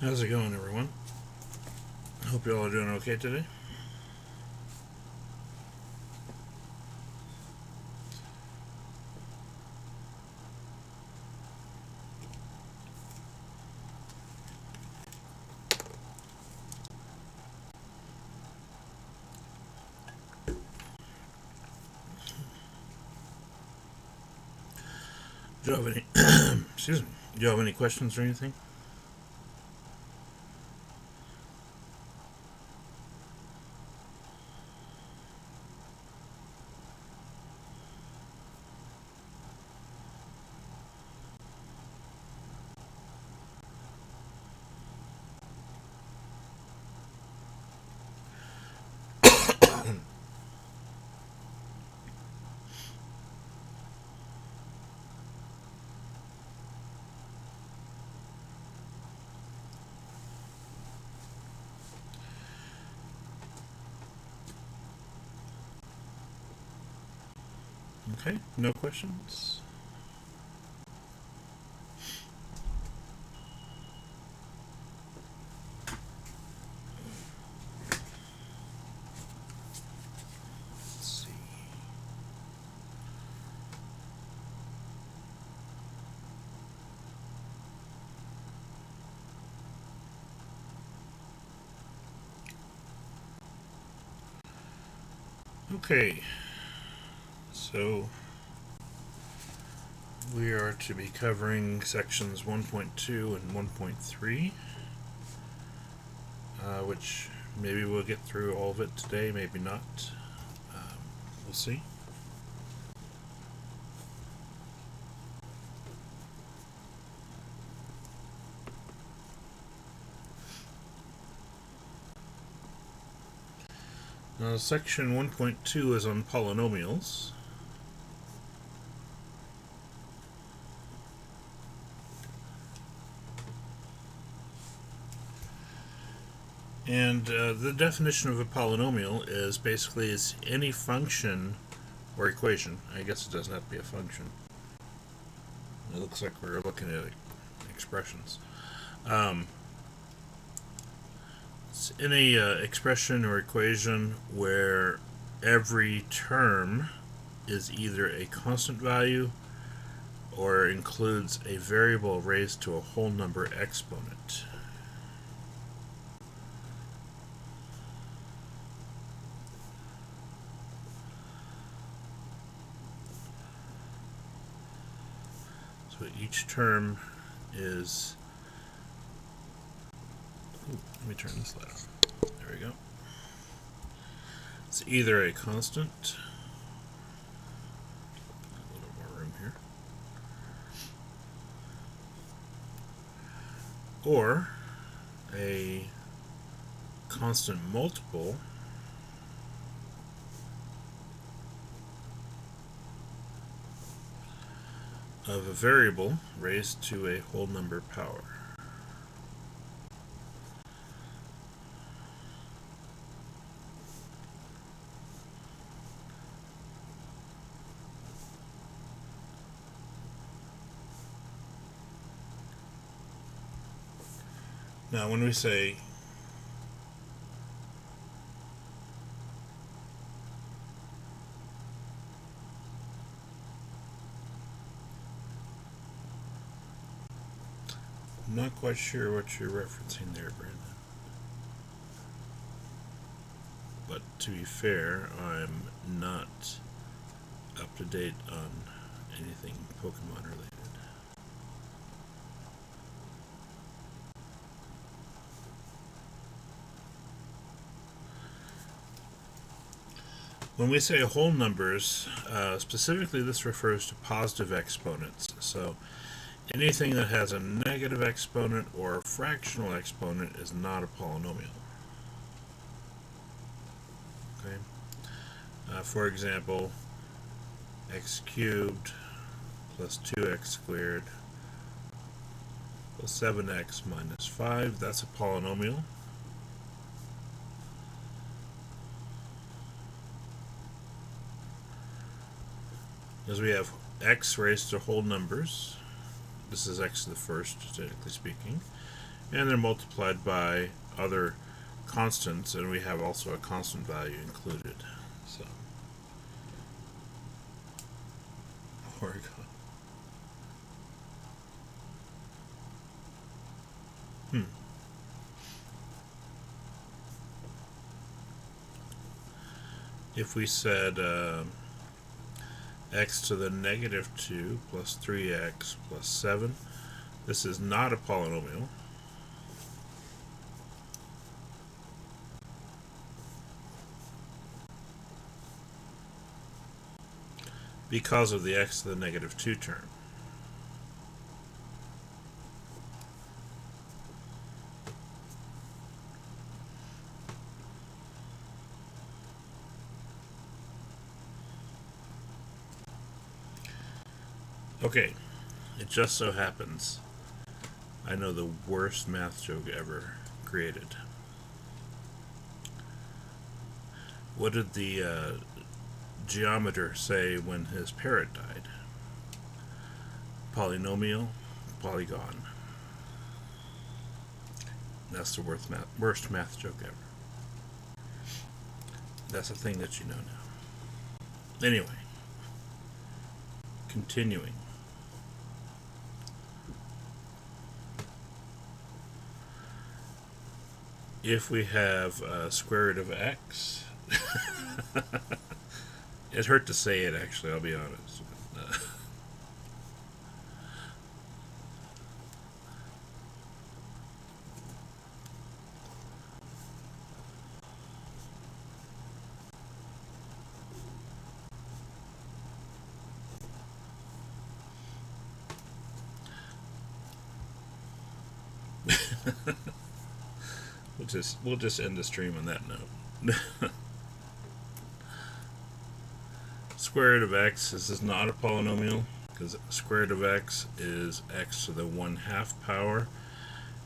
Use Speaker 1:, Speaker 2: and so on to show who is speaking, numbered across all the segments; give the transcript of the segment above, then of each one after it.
Speaker 1: How's it going, everyone? Hope you all are doing okay today. Do you have any excuse me? Do you have any questions or anything? Okay, no questions. Let's see. Okay, so we are to be covering sections 1.2 and 1.3, which maybe we'll get through all of it today, maybe not. We'll see. Now, section 1.2 is on polynomials. And the definition of a polynomial is basically it's any function or equation. I guess it doesn't have to be a function. It looks like we're looking at expressions. It's any expression or equation where every term is either a constant value or includes a variable raised to a whole number exponent. So each term is... let me turn this light on. There we go. It's either a constant, a little more room here, or a constant multiple of a variable raised to a whole number power. Now, when we say I'm not quite sure what you're referencing there, Brandon. But to be fair, I'm not up to date on anything Pokemon related. When we say whole numbers, specifically this refers to positive exponents. So anything that has a negative exponent or a fractional exponent is not a polynomial. Okay. For example, x cubed plus 2x squared plus 7x minus 5, that's a polynomial. Because we have x raised to whole numbers. This is x to the first, technically speaking. and they're multiplied by other constants, and we have also a constant value included. So, Oregon. If we said x to the negative 2 plus 3x plus 7, this is not a polynomial. Because of the x to the negative 2 term. Okay, it just so happens I know the worst math joke ever created. What did the geometer say when his parrot died? Polynomial, polygon. That's the worst math joke ever. That's a thing that you know now. Anyway, continuing. If we have square root of x, it hurt to say it actually, I'll be honest. We'll just end the stream on that note. Square root of x, this is not a polynomial because square root of x is x to the 1/2 power,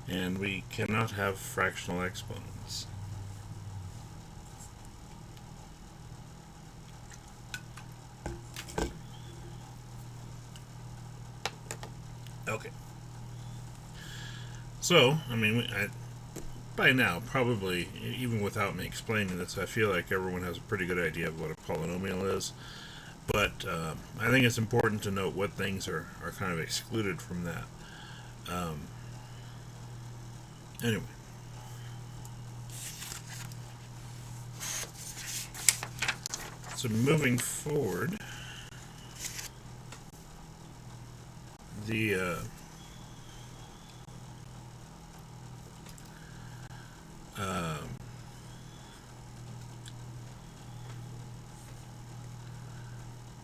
Speaker 1: and we cannot have fractional exponents. Okay. So, I mean, by now, probably, even without me explaining this, I feel like everyone has a pretty good idea of what a polynomial is. But I think it's important to note what things are kind of excluded from that. Anyway. So moving forward, the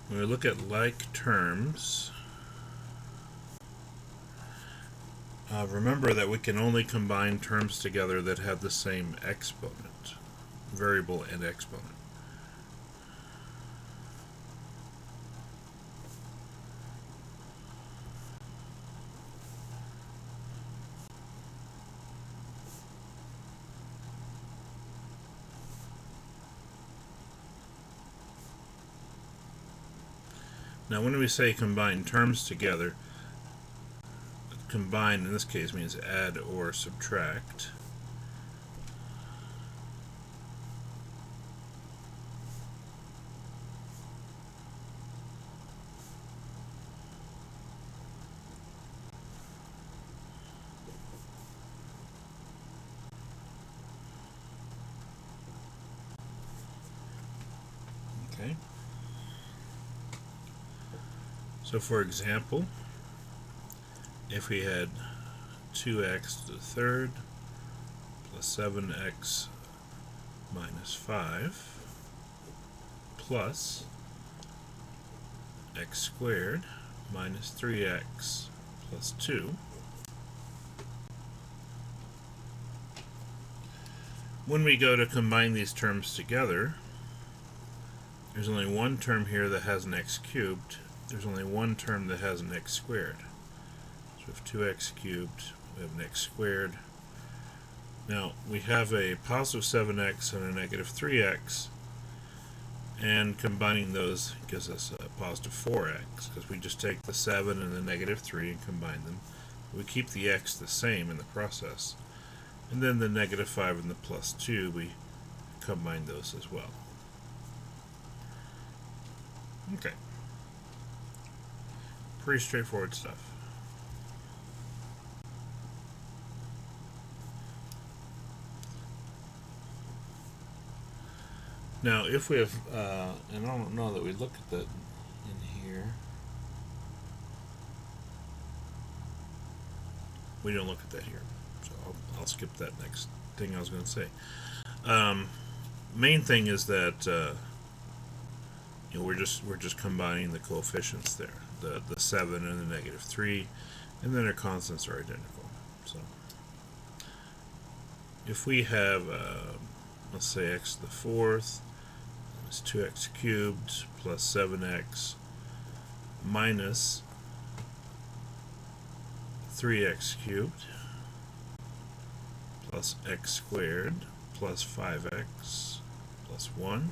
Speaker 1: when we look at like terms, remember that we can only combine terms together that have the same exponent, variable and exponent. Now, when we say combine terms together, combine in this case means add or subtract. Okay. So for example, if we had 2x to the third plus 7x minus 5 plus x squared minus 3x plus 2, when we go to combine these terms together, there's only one term here that has an x cubed. There's only one term that has an x squared. So we have 2x cubed, we have an x squared. Now we have a positive 7x and a negative 3x, and combining those gives us a positive 4x, because we just take the 7 and the negative 3 and combine them. we keep the x the same in the process. And then the negative 5 and the plus 2, we combine those as well. Okay. Pretty straightforward stuff. Now, if we have, and I don't know that we look at that in here. We don't look at that here, so I'll skip that next thing I was going to say. Main thing is that we're just combining the coefficients there, the 7 and the negative 3, and then our constants are identical. So if we have, let's say x to the 4th is 2x cubed plus 7x minus 3x cubed plus x squared plus 5x plus 1.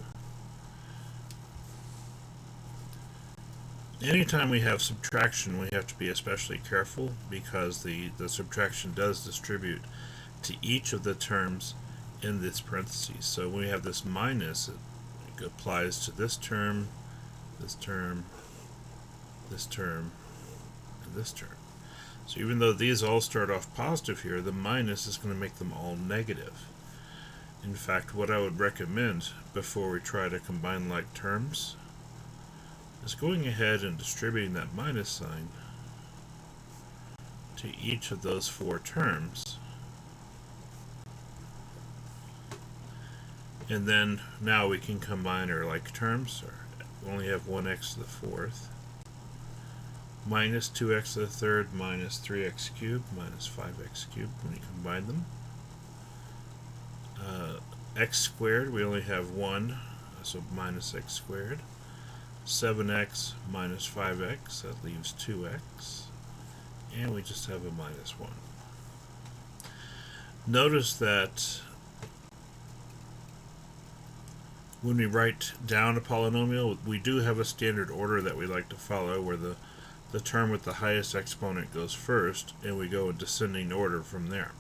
Speaker 1: Anytime we have subtraction, we have to be especially careful because the subtraction does distribute to each of the terms in this parentheses. So when we have this minus, it applies to this term, this term, this term, and this term. So even though these all start off positive here, the minus is going to make them all negative. In fact, what I would recommend before we try to combine like terms is going ahead and distributing that minus sign to each of those 4 terms. And then now we can combine our like terms. We only have 1x to the 4th minus 2x to the 3rd minus 3x cubed minus 5x cubed when you combine them. X squared, we only have 1, so minus x squared. 7x minus 5x, that leaves 2x. And we just have a minus 1. Notice that when we write down a polynomial, we do have a standard order that we like to follow, where the term with the highest exponent goes first, and we go in descending order from there.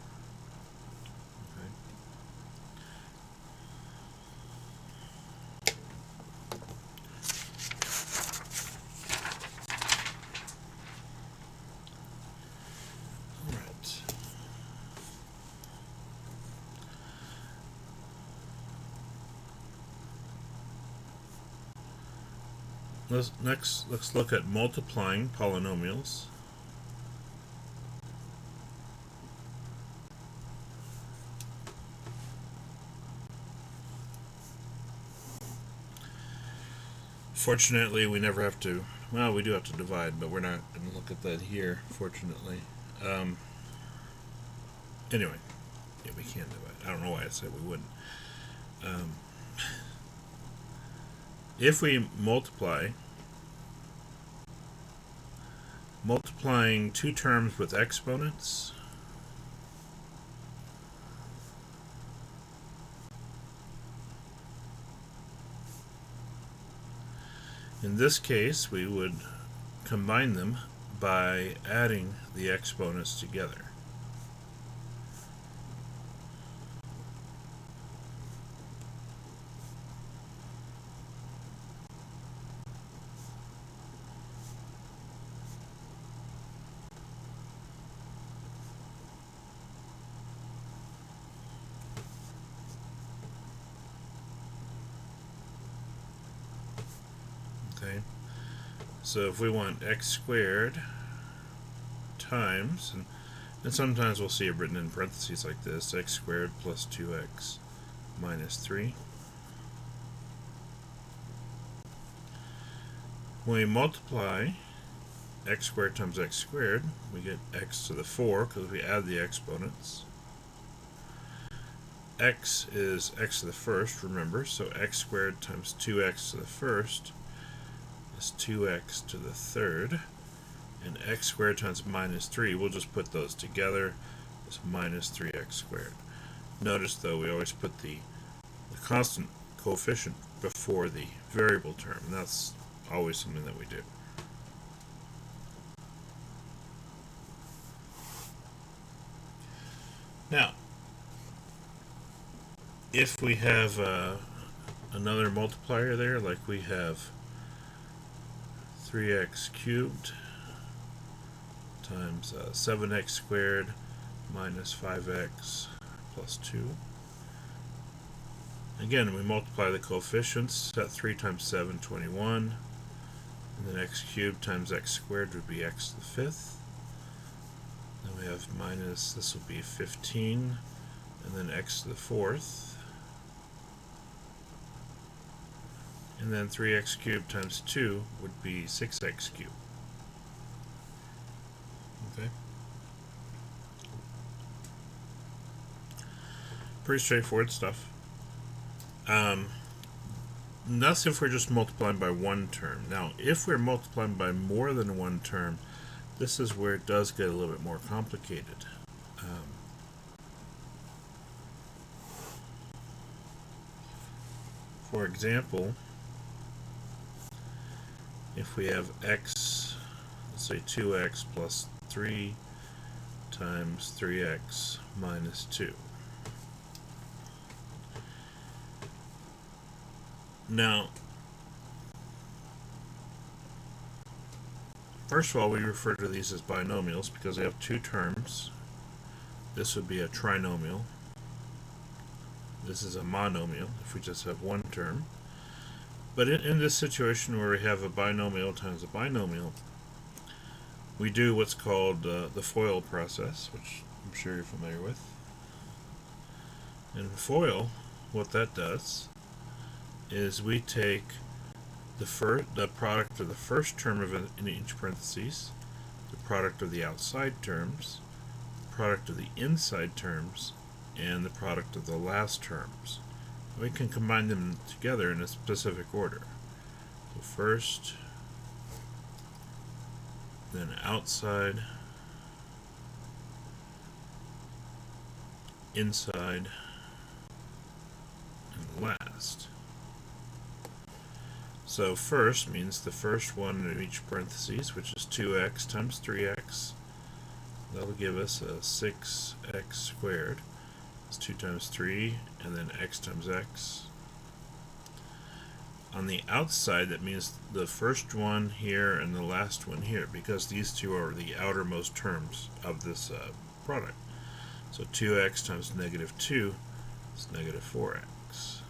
Speaker 1: Let's look at multiplying polynomials. Fortunately, we never have to, well, we do have to divide, but we're not going to look at that here, fortunately. Anyway, yeah, we can divide. I don't know why I said we wouldn't. If we multiplying 2 terms with exponents, in this case we would combine them by adding the exponents together. Okay, so if we want x squared times, and sometimes we'll see it written in parentheses like this, x squared plus 2x minus 3. When we multiply x squared times x squared, we get x to the 4 because we add the exponents. X is x to the 1st, remember, so x squared times 2x to the 1st is 2x to the 3rd, and x squared times minus 3, we'll just put those together, is minus 3x squared. Notice though, we always put the constant coefficient before the variable term, and that's always something that we do. if we have another multiplier there, like we have 3x cubed times 7x squared minus 5x plus 2. Again, we multiply the coefficients. That 3 times 7, 21. And then x cubed times x squared would be x to the fifth. Then we have minus, this will be 15, and then x to the fourth. And then 3x cubed times 2 would be 6x cubed. Okay. Pretty straightforward stuff. That's if we're just multiplying by one term. Now, if we're multiplying by more than one term, this is where it does get a little bit more complicated. For example, if we have x, let's say 2x plus 3 times 3x minus 2. Now, first of all, we refer to these as binomials because they have two terms. This would be a trinomial. This is a monomial if we just have one term. But in this situation where we have a binomial times a binomial, we do what's called the FOIL process, which I'm sure you're familiar with. In FOIL, what that does is we take the product of the first term in each parentheses, the product of the outside terms, the product of the inside terms, and the product of the last terms. We can combine them together in a specific order. So first, then outside, inside, and last. So first means the first one in each parentheses, which is 2x times 3x. That'll give us a 6x squared. It's 2 times 3, and then x times x. On the outside, that means the first one here and the last one here, because these two are the outermost terms of this product. So 2x times negative 2 is negative 4x.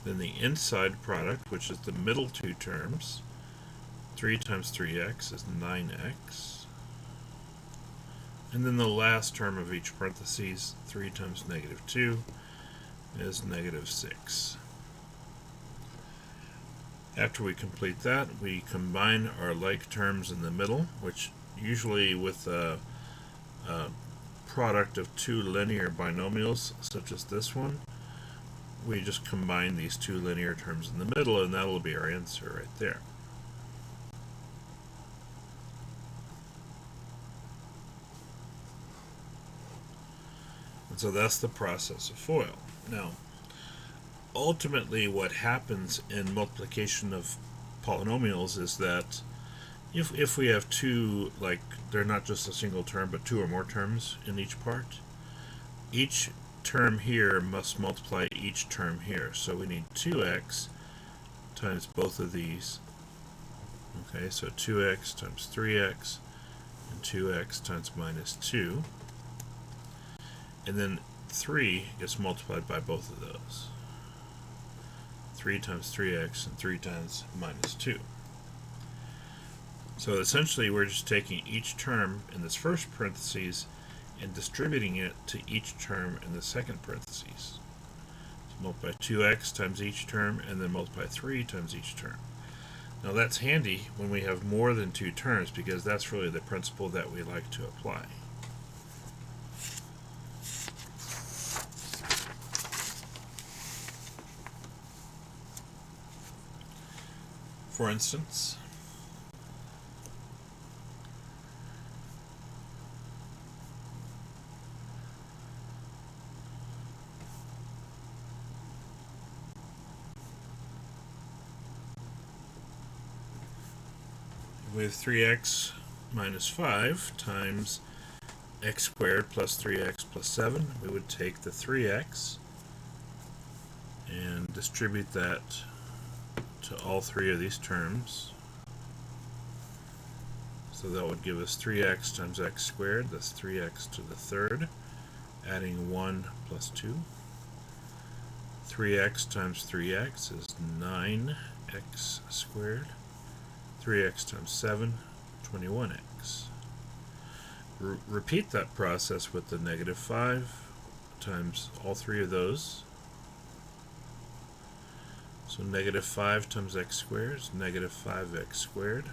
Speaker 1: Then the inside product, which is the middle two terms, 3 times 3x is 9x. And then the last term of each parentheses, 3 times negative 2, is negative 6. After we complete that, we combine our like terms in the middle, which usually with a product of two linear binomials, such as this one, we just combine these two linear terms in the middle, and that'll be our answer right there. And so that's the process of FOIL. Now, ultimately what happens in multiplication of polynomials is that if we have two, like they're not just a single term, but two or more terms in each part, each term here must multiply each term here. So we need 2x times both of these. Okay, so 2x times 3x and 2x times minus 2. And then 3 gets multiplied by both of those. 3 times 3x and 3 times minus 2. So essentially we're just taking each term in this first parentheses and distributing it to each term in the second parentheses. So multiply 2x times each term and then multiply 3 times each term. Now that's handy when we have more than two terms, because that's really the principle that we like to apply. For instance, with 3x minus 5 times x squared plus 3x plus 7, we would take the 3x and distribute that to all three of these terms. So that would give us 3x times x squared, that's 3x to the third, adding 1 plus 2. 3x times 3x is 9x squared. 3x times 7, 21x. Repeat that process with the negative 5 times all three of those. So negative 5 times x squared is negative 5x squared.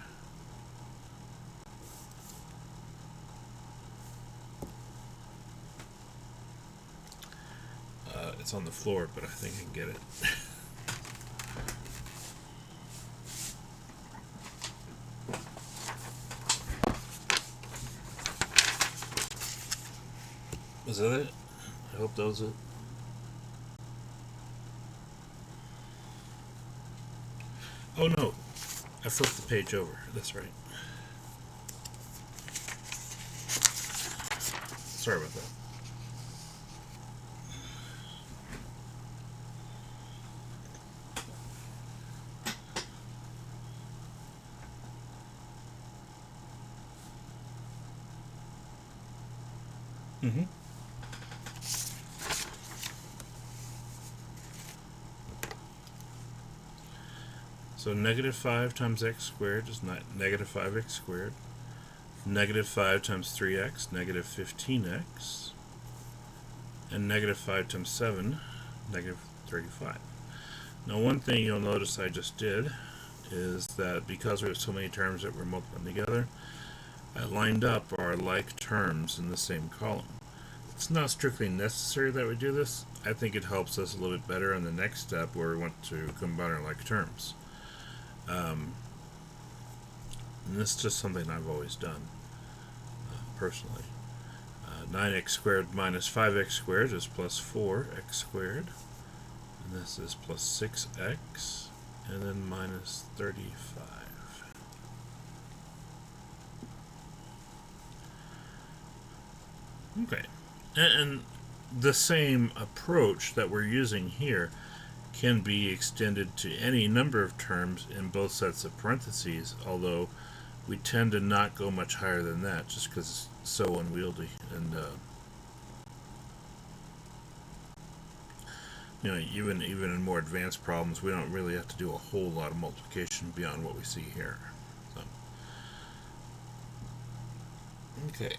Speaker 1: It's on the floor, but I think I can get it. Was that it? I hope that was it. Oh no, I flipped the page over. That's right. Sorry about that. So negative 5 times x squared is negative 5x squared. Negative 5 times 3x, negative 15x. And negative 5 times 7, negative 35. Now one thing you'll notice I just did is that because we have so many terms that we're multiplying together, I lined up our like terms in the same column. It's not strictly necessary that we do this. I think it helps us a little bit better on the next step where we want to combine our like terms. And this is just something I've always done personally. 9x squared minus 5x squared is plus 4x squared. And this is plus 6x. And then minus 35. Okay. And the same approach that we're using here can be extended to any number of terms in both sets of parentheses, although we tend to not go much higher than that just because it's so unwieldy. And you know, even in more advanced problems, we don't really have to do a whole lot of multiplication beyond what we see here. So, okay.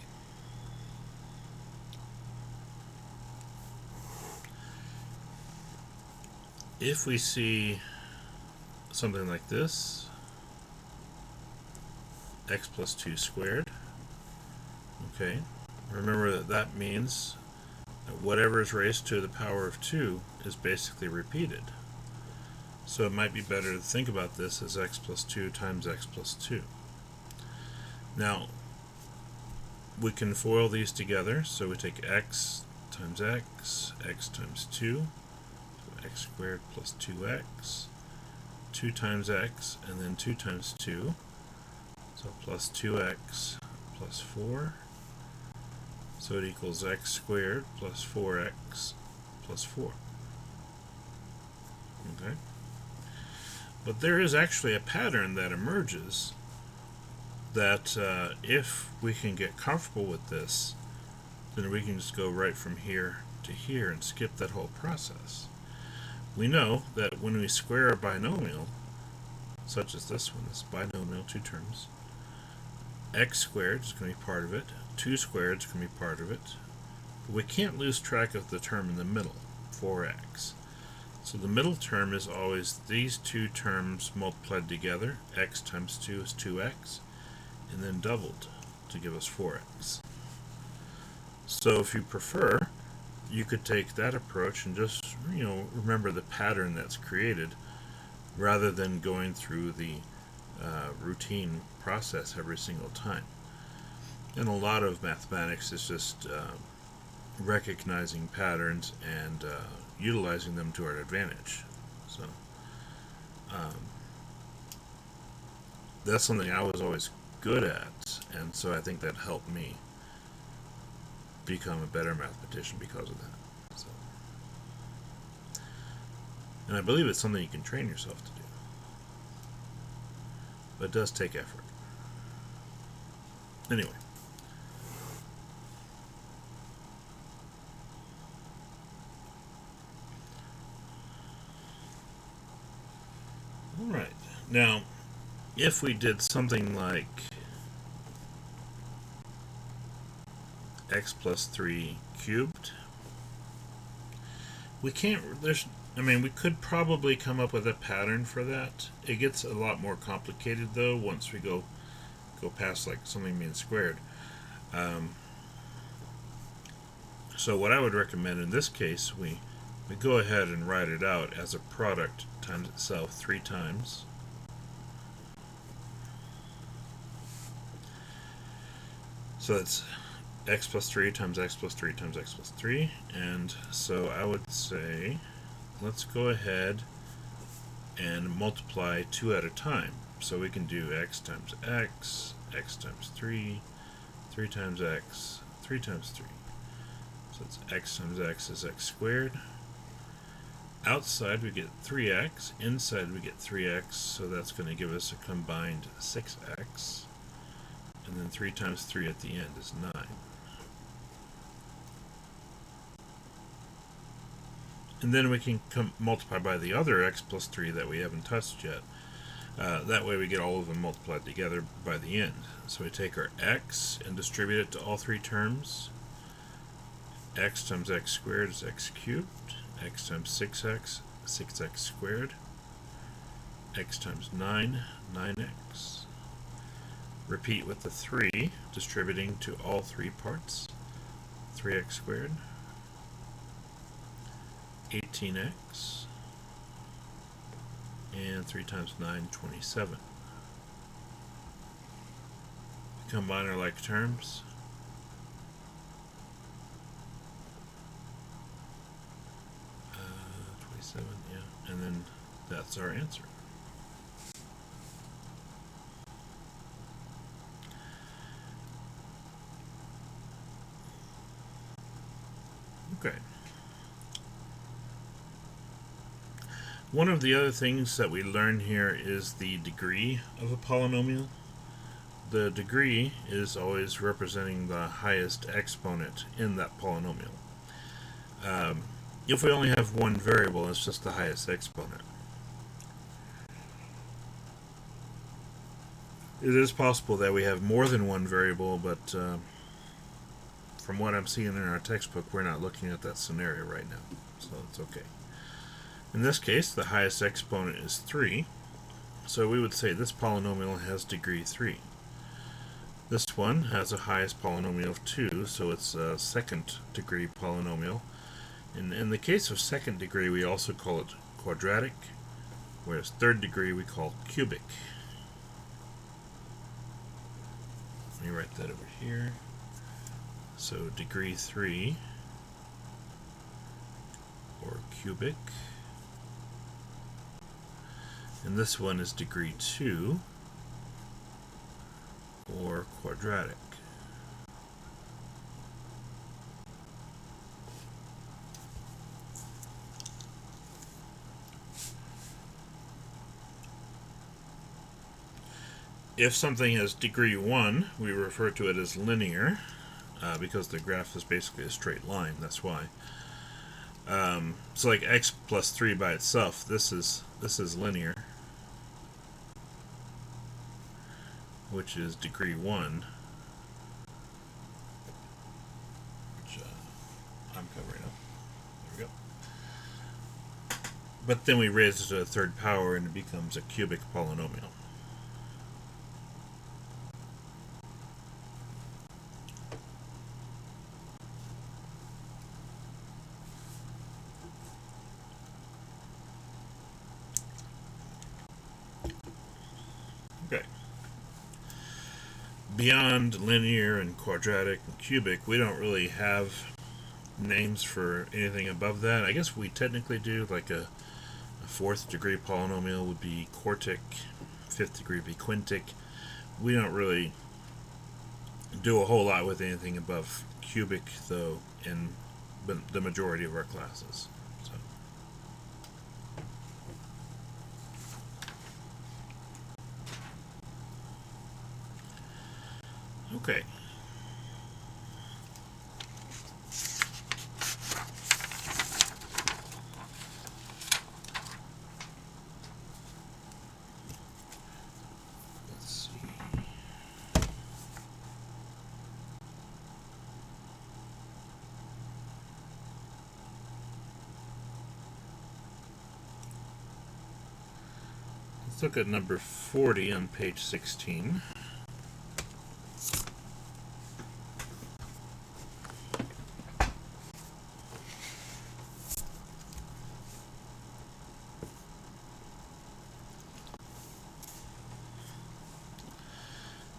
Speaker 1: If we see something like this, x plus 2 squared, okay, remember that that means that whatever is raised to the power of 2 is basically repeated. So it might be better to think about this as x plus 2 times x plus 2. Now, we can FOIL these together, so we take x times x times 2, x squared plus 2x, 2 times x, and then 2 times 2, so plus 2x plus 4, so it equals x squared plus 4x plus 4. Okay? But there is actually a pattern that emerges that if we can get comfortable with this, then we can just go right from here to here and skip that whole process. We know that when we square a binomial, such as this one, this binomial, 2 terms, x squared is going to be part of it, 2 squared is going to be part of it, but we can't lose track of the term in the middle, 4x. So the middle term is always these 2 terms multiplied together, x times 2 is 2x, and then doubled to give us 4x. So if you prefer, you could take that approach and just, you know, remember the pattern that's created rather than going through the routine process every single time. And a lot of mathematics is just recognizing patterns and utilizing them to our advantage. So that's something I was always good at, and so I think that helped me become a better mathematician because of that. So, And I believe it's something you can train yourself to do. But it does take effort. Anyway. Alright. Now, if we did something like x plus 3 cubed, we can't, we could probably come up with a pattern for that. It gets a lot more complicated though once we go past like something being squared. So what I would recommend in this case, we go ahead and write it out as a product times itself 3 times. So it's x plus 3 times x plus 3 times x plus 3. And so I would say, let's go ahead and multiply 2 at a time. So we can do x times x, x times 3, 3 times x, 3 times 3. So it's x times x is x squared. Outside we get 3x, inside we get 3x, so that's going to give us a combined 6x. And then 3 times 3 at the end is 9. And then we can multiply by the other x plus 3 that we haven't touched yet. That way we get all of them multiplied together by the end. So we take our x and distribute it to all 3 terms. X times x squared is x cubed. X times 6x, 6x squared. X times 9, 9x. Repeat with the 3, distributing to all 3 parts. 3x squared. 18x. And 3 times 9, 27. Combine our like terms. 27, yeah. And then that's our answer. Okay. One of the other things that we learn here is the degree of a polynomial. The degree is always representing the highest exponent in that polynomial. If we only have one variable, it's just the highest exponent. It is possible that we have more than one variable, but from what I'm seeing in our textbook, we're not looking at that scenario right now, so it's okay. In this case, the highest exponent is 3, so we would say this polynomial has degree 3. This one has a highest polynomial of 2, so it's a second degree polynomial. In the case of second degree, we also call it quadratic, whereas third degree we call cubic. Let me write that over here. So degree 3, or cubic. And this one is degree 2, or quadratic. If something has degree 1, we refer to it as linear, because the graph is basically a straight line, that's why. So like x plus 3 by itself, this is linear, which is degree 1, which I'm covering up. There we go. But then we raise it to a third power and it becomes a cubic polynomial. Okay. Beyond linear and quadratic and cubic, we don't really have names for anything above that. I guess we technically do, like a fourth degree polynomial would be quartic, fifth degree would be quintic. We don't really do a whole lot with anything above cubic, though, in the majority of our classes. So. Okay. Let's see. Let's look at number 40 on page 16.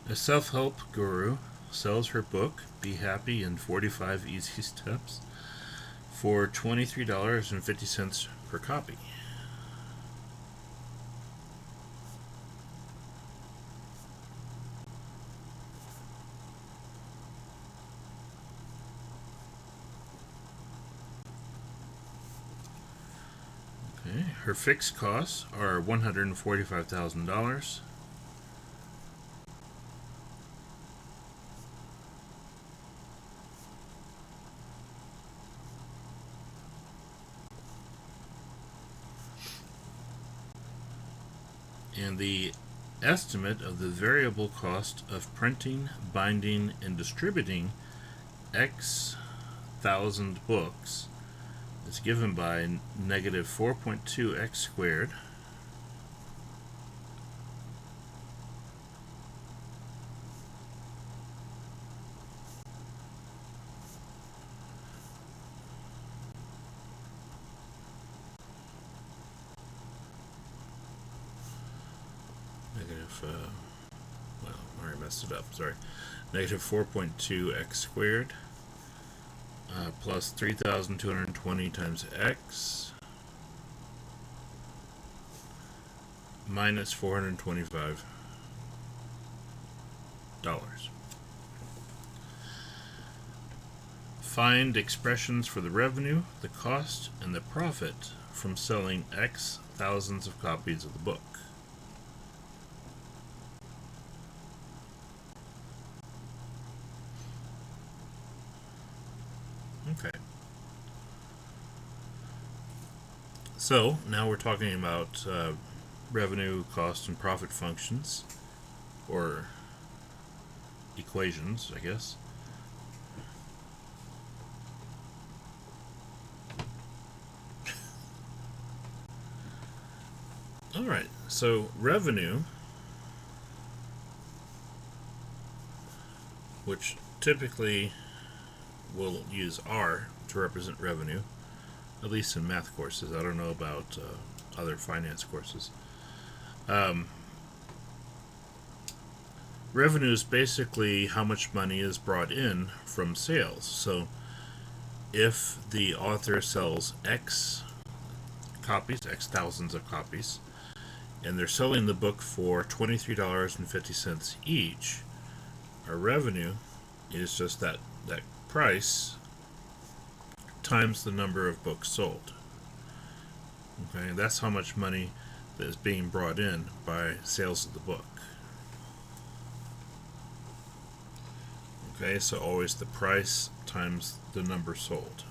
Speaker 1: A self-help guru sells her book, Be Happy in 45 Easy Steps, for $23.50 per copy. Okay. Her fixed costs are $145,000. And the estimate of the variable cost of printing, binding, and distributing X thousand books is given by negative 4.2x squared well, I already messed it up, sorry. Negative 4.2x squared plus 3,220 times x minus $425. Find expressions for the revenue, the cost, and the profit from selling X thousands of copies of the book. Okay. So now we're talking about revenue, cost, and profit functions, or equations, I guess. Alright, so revenue, which typically we'll use R to represent revenue, at least in math courses. I don't know about other finance courses. Revenue is basically how much money is brought in from sales. So if the author sells X copies, X thousands of copies, and they're selling the book for $23.50 each, our revenue is just that price times the number of books sold. Okay, that's how much money that is being brought in by sales of the book. Okay, so always the price times the number sold.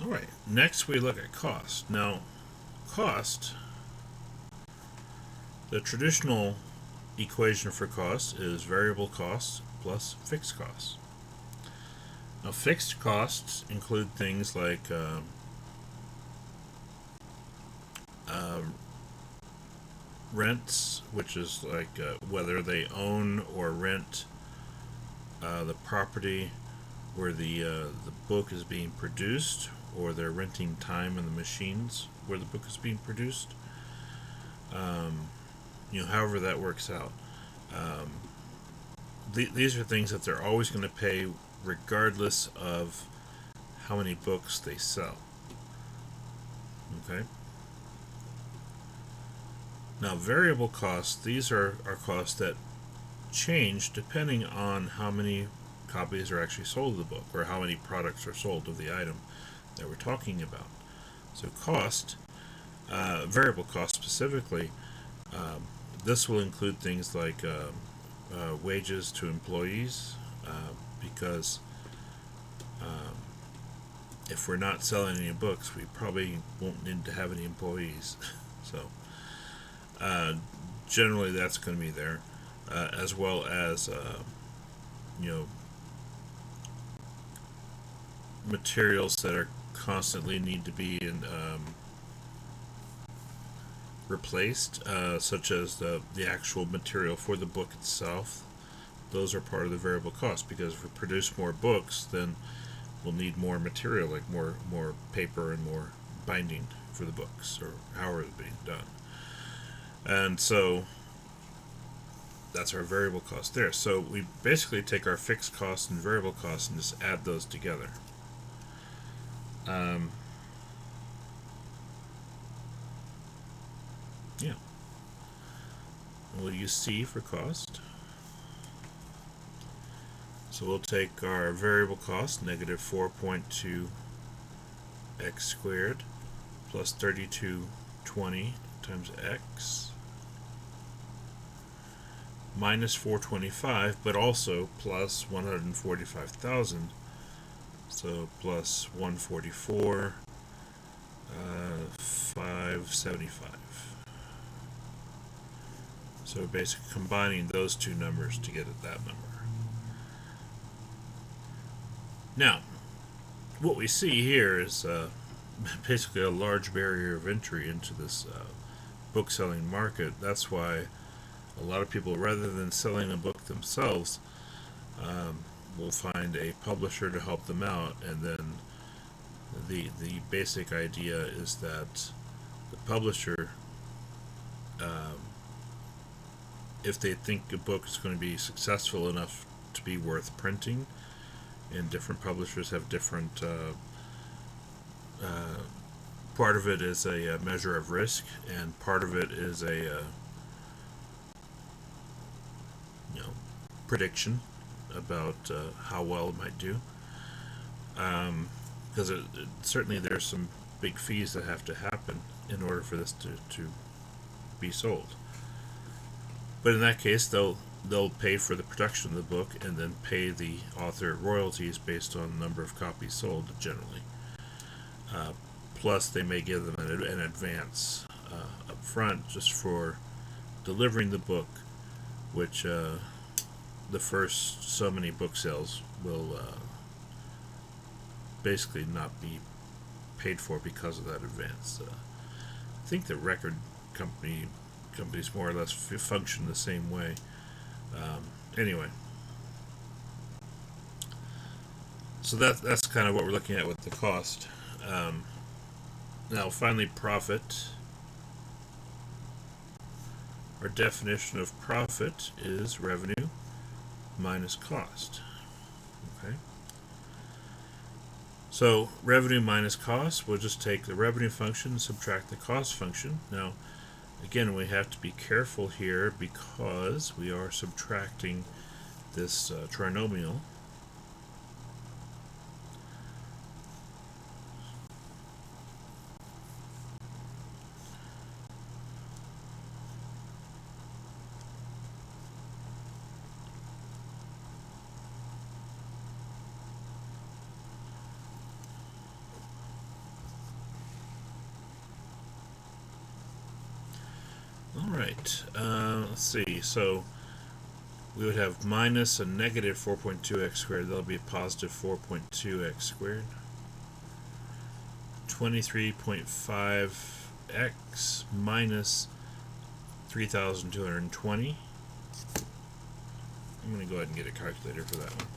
Speaker 1: Alright, next we look at cost. Now, cost, the traditional equation for cost is variable costs plus fixed costs. Now, fixed costs include things like rents, which is like whether they own or rent the property where the book is being produced, or they're renting time in the machines where the book is being produced. However that works out. These are things that they're always going to pay regardless of how many books they sell. Okay? Now, variable costs, these are costs that change depending on how many copies are actually sold of the book, or how many products are sold of the item that we're talking about. So cost, variable cost specifically, this will include things like wages to employees, because if we're not selling any books, we probably won't need to have any employees. So generally that's going to be there, as well as materials that are constantly need to be replaced, such as the actual material for the book itself. Those are part of the variable cost, because if we produce more books, then we'll need more material, like more paper and more binding for the books, or however it's being done. And so that's our variable cost there. So we basically take our fixed costs and variable costs and just add those together. Yeah. We'll use C for cost. So we'll take our variable cost, negative 4.2 x squared plus 3220 times x, minus 425, but also plus 145,000. So plus 144, 575. So basically combining those two numbers to get at that number. Now, what we see here is basically a large barrier of entry into this book selling market. That's why a lot of people, rather than selling a book themselves, will find a publisher to help them out, and then the basic idea is that the publisher, if they think a book is going to be successful enough to be worth printing, and different publishers have different, part of it is a measure of risk, and part of it is a prediction about how well it might do, because certainly there's some big fees that have to happen in order for this to be sold. But in that case, they'll pay for the production of the book and then pay the author royalties based on the number of copies sold, generally. Plus, they may give them an advance up front just for delivering the book, which the first so many book sales will basically not be paid for because of that advance. I think the record companies more or less function the same way. Anyway, so that's kind of what we're looking at with the cost. Now, finally, profit. Our definition of profit is revenue minus cost. Okay. So revenue minus cost, we'll just take the revenue function and subtract the cost function. Now, again, we have to be careful here because we are subtracting this trinomial. Alright, let's see, so we would have minus a negative 4.2x squared, that'll be a positive 4.2x squared. 23.5x minus 3,220. I'm going to go ahead and get a calculator for that one.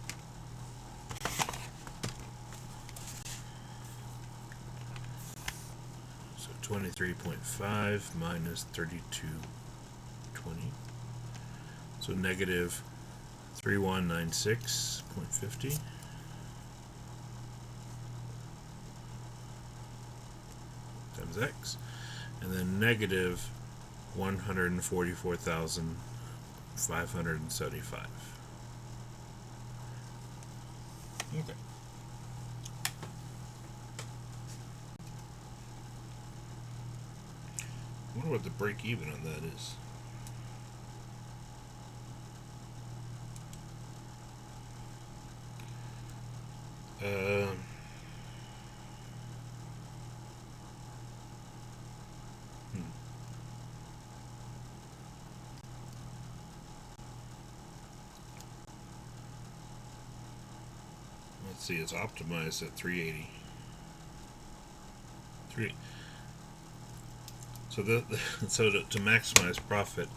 Speaker 1: So 23.5 minus 3220. So negative 3196.50 times x, and then negative 144,575. Okay. I wonder what the break even on that is. Um, hmm. Let's see, it's optimized at 380. So to maximize profit,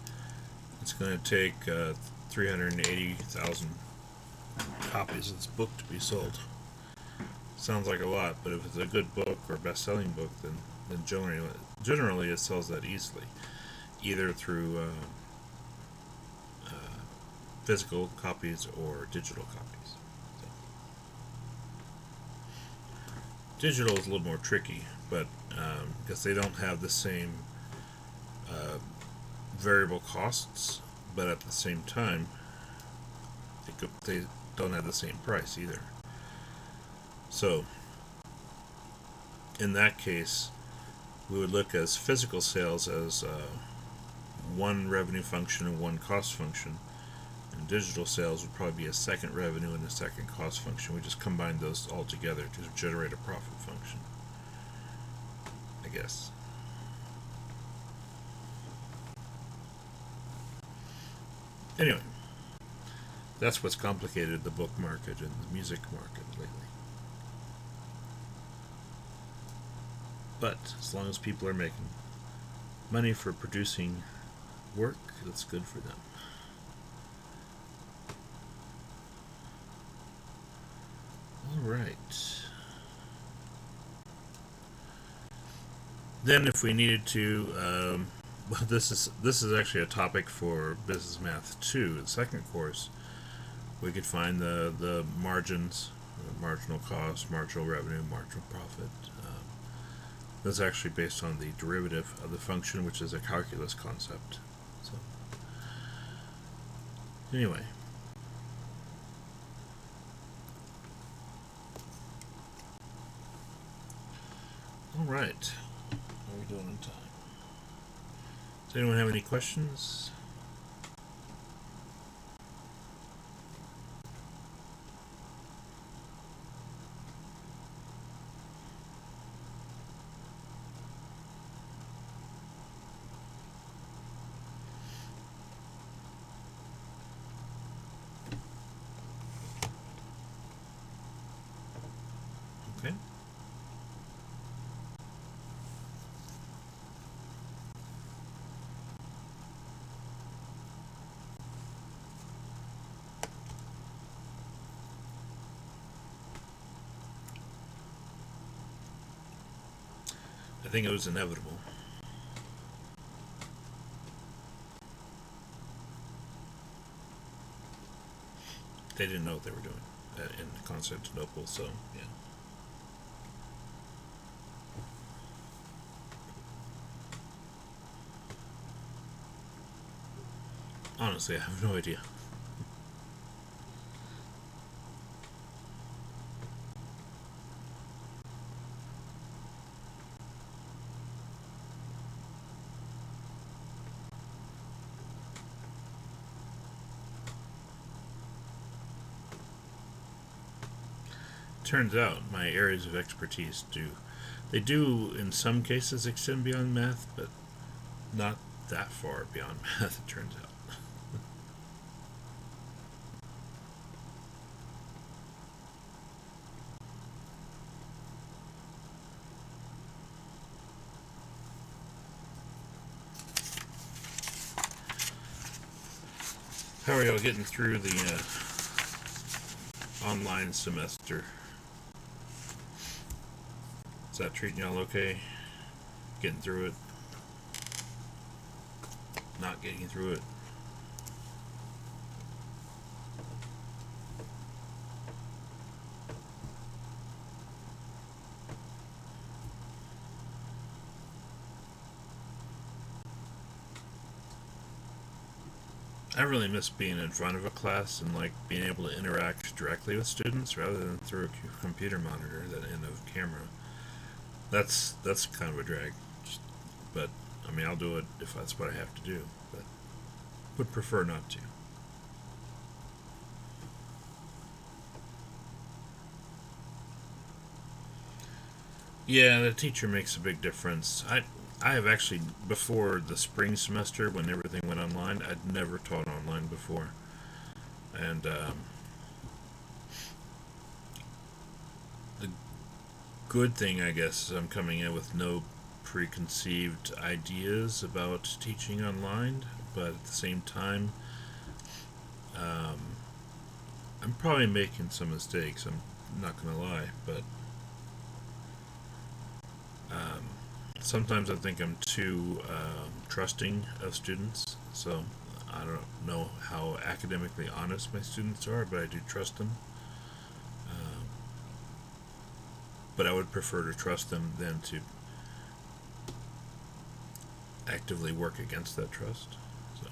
Speaker 1: it's going to take 380,000 copies of this book to be sold. Sounds like a lot, but if it's a good book or best-selling book, then generally it sells that easily, either through physical copies or digital copies. So, digital is a little more tricky, but because they don't have the same variable costs, but at the same time, they don't have the same price either. So, in that case, we would look as physical sales as one revenue function and one cost function, and digital sales would probably be a second revenue and a second cost function. We just combine those all together to generate a profit function, I guess. Anyway, that's what's complicated the book market and the music market lately. But as long as people are making money for producing work, that's good for them. All right. Then, if we needed to, well, this is actually a topic for Business Math 2, the second course. We could find the margins, marginal cost, marginal revenue, marginal profit. That's actually based on the derivative of the function, which is a calculus concept. So, anyway. All right. How are we doing on time? Does anyone have any questions? Okay. I think it was inevitable. They didn't know what they were doing in Constantinople, so yeah. Honestly, I have no idea. Turns out my areas of expertise do in some cases extend beyond math, but not that far beyond math, it turns out. How are y'all getting through the online semester? Is that treating y'all okay? Getting through it? Not getting through it? I really miss being in front of a class and like being able to interact directly with students rather than through a computer monitor than in a camera. That's kind of a drag, but I mean I'll do it if that's what I have to do, but would prefer not to. Yeah, the teacher makes a big difference. I have actually, before the spring semester when everything went online, I'd never taught online before, and the good thing, I guess, is I'm coming in with no preconceived ideas about teaching online, but at the same time, um, I'm probably making some mistakes. I'm not gonna lie, but um, sometimes I think I'm too trusting of students. So I don't know how academically honest my students are, but I do trust them. Um, but I would prefer to trust them than to actively work against that trust. So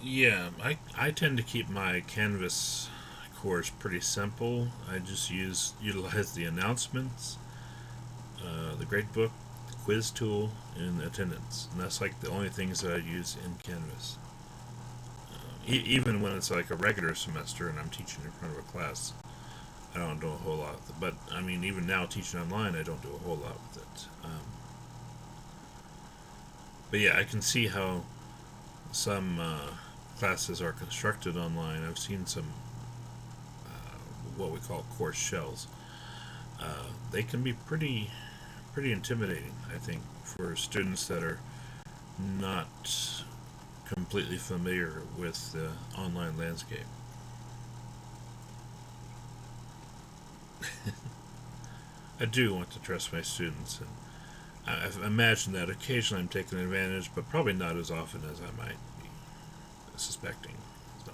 Speaker 1: yeah, I tend to keep my Canvas course pretty simple. I just utilize the announcements, the gradebook, the quiz tool, and attendance, and that's like the only things that I use in Canvas. Even when it's like a regular semester and I'm teaching in front of a class, I don't do a whole lot with it. But I mean, even now teaching online, I don't do a whole lot with it. But yeah, I can see how some classes are constructed online. I've seen some what we call course shells. They can be pretty intimidating, I think, for students that are not completely familiar with the online landscape. I do want to trust my students, and I imagine that occasionally I'm taking advantage, but probably not as often as I might be suspecting. So.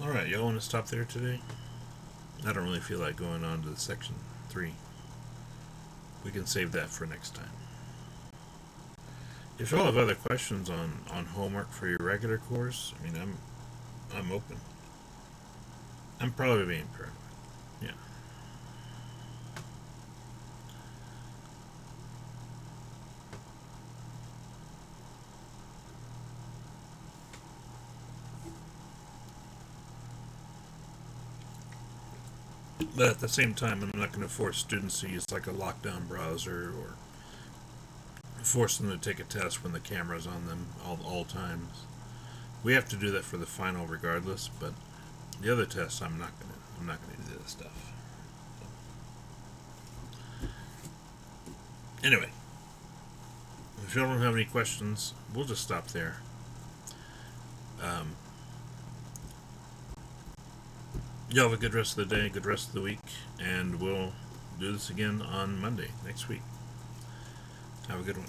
Speaker 1: Alright, y'all want to stop there today? I don't really feel like going on to section 3. We can save that for next time. If y'all have other questions on homework for your regular course, I mean, I'm open. I'm probably being paranoid. Yeah. But at the same time, I'm not going to force students to use like a lockdown browser or force them to take a test when the camera's on them all times. We have to do that for the final regardless, but the other tests I'm not gonna do this stuff. Anyway, if you don't have any questions, we'll just stop there. Um, y'all have a good rest of the day, good rest of the week, and we'll do this again on Monday next week. Have a good one.